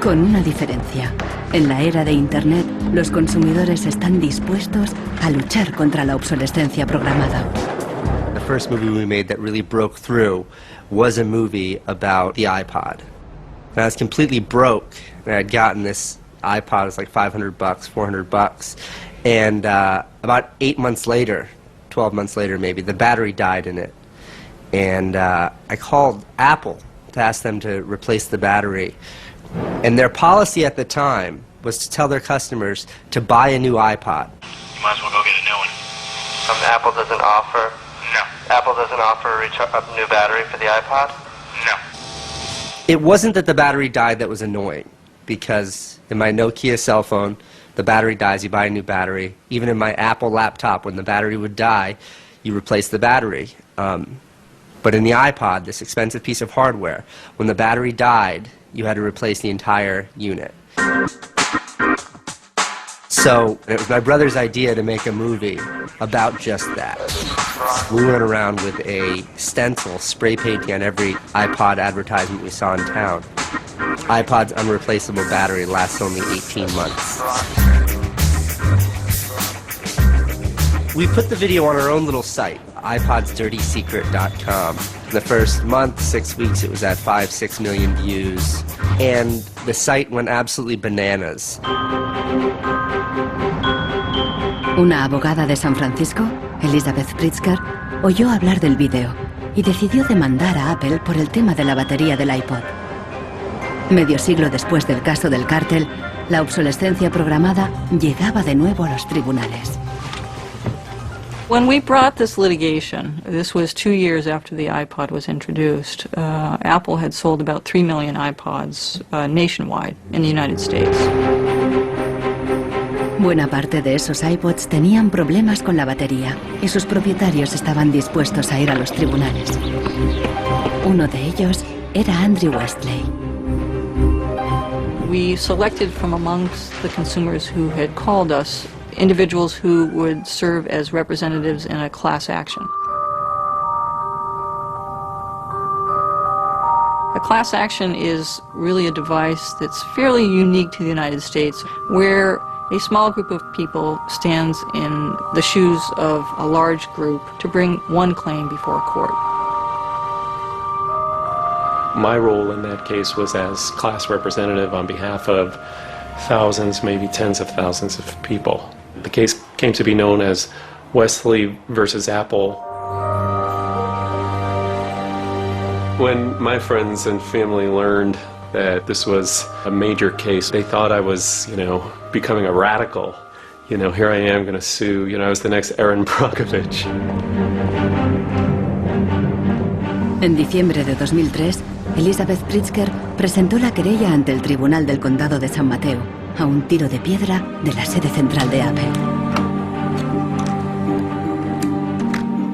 Con una diferencia. En la era de Internet, los consumidores están dispuestos a luchar contra la obsolescencia programada. The first movie we made that really broke through was a movie about the iPod. And I was completely broke, and I had gotten this iPod, it was like $500, $400, and about 8 months later, 12 months later maybe, the battery died in it. And I called Apple to ask them to replace the battery. And their policy at the time was to tell their customers to buy a new iPod. You might as well go get a new one. Apple doesn't offer? No. Apple doesn't offer a new battery for the iPod? No. It wasn't that the battery died that was annoying, because in my Nokia cell phone, the battery dies, you buy a new battery. Even in my Apple laptop, when the battery would die, you replace the battery. But in the iPod, this expensive piece of hardware, when the battery died, you had to replace the entire unit. So it was my brother's idea to make a movie about just that. We went around with a stencil, spray painting on every iPod advertisement we saw in town. iPod's unreplaceable battery lasts only 18 months. We put the video on our own little site, iPodsDirtySecret.com. The first month, 6 weeks, it was at 5-6 million views, and the site went absolutely bananas. Una abogada de San Francisco, Elizabeth Pritzker, oyó hablar del vídeo y decidió demandar a Apple por el tema de la batería del iPod. Medio siglo después del caso del cártel, la obsolescencia programada llegaba de nuevo a los tribunales. When we brought this litigation, this was 2 years after the iPod was introduced, Apple had sold about 3 million iPods nationwide in the United States. Buena parte de esos iPods tenían problemas con la batería y sus propietarios estaban dispuestos a ir a los tribunales. Uno de ellos era Andrew Westley. We selected from amongst the consumers who had called us individuals who would serve as representatives in a class action. A class action is really a device that's fairly unique to the United States, where a small group of people stands in the shoes of a large group to bring one claim before a court. My role in that case was as class representative on behalf of thousands, maybe tens of thousands of people. The case came to be known as Wesley versus Apple. When my friends and family learned that this was a major case, they thought I was, becoming a radical. Here I am going to sue, I was the next Aaron Brockovich. En diciembre de 2003, Elizabeth Pritzker presentó la querella ante el Tribunal del Condado de San Mateo, a un tiro de piedra de la sede central de Apple.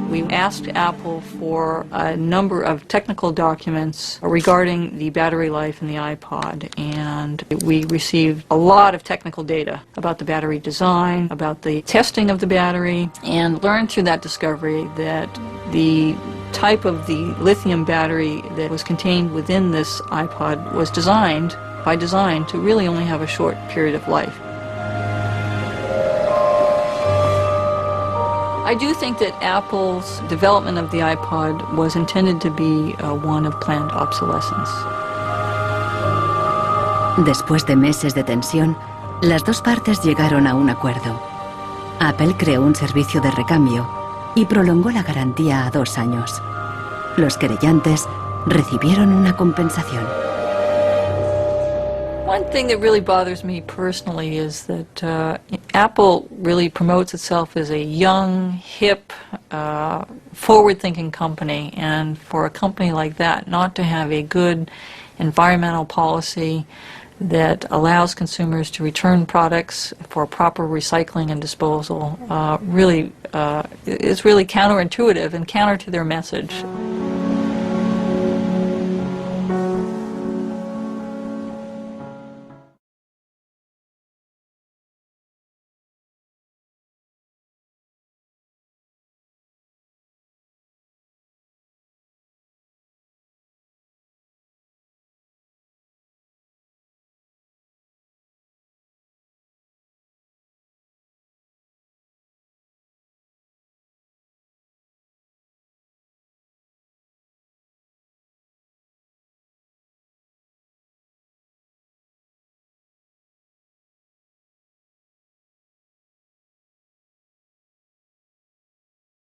We asked Apple for a number of technical documents regarding the battery life in the iPod, and we received a lot of technical data about the battery design, about the testing of the battery, and learned through that discovery that the type of the lithium battery that was contained within this iPod was designed by design to really only have a short period of life. I do think that Apple's development of the iPod was intended to be one of planned obsolescence. Después de meses de tensión, las dos partes llegaron a un acuerdo. Apple creó un servicio de recambio y prolongó la garantía a 2 años. Los querellantes recibieron una compensación. One thing that really bothers me personally is that Apple really promotes itself as a young, hip, forward-thinking company, and for a company like that not to have a good environmental policy that allows consumers to return products for proper recycling and disposal is really counterintuitive and counter to their message.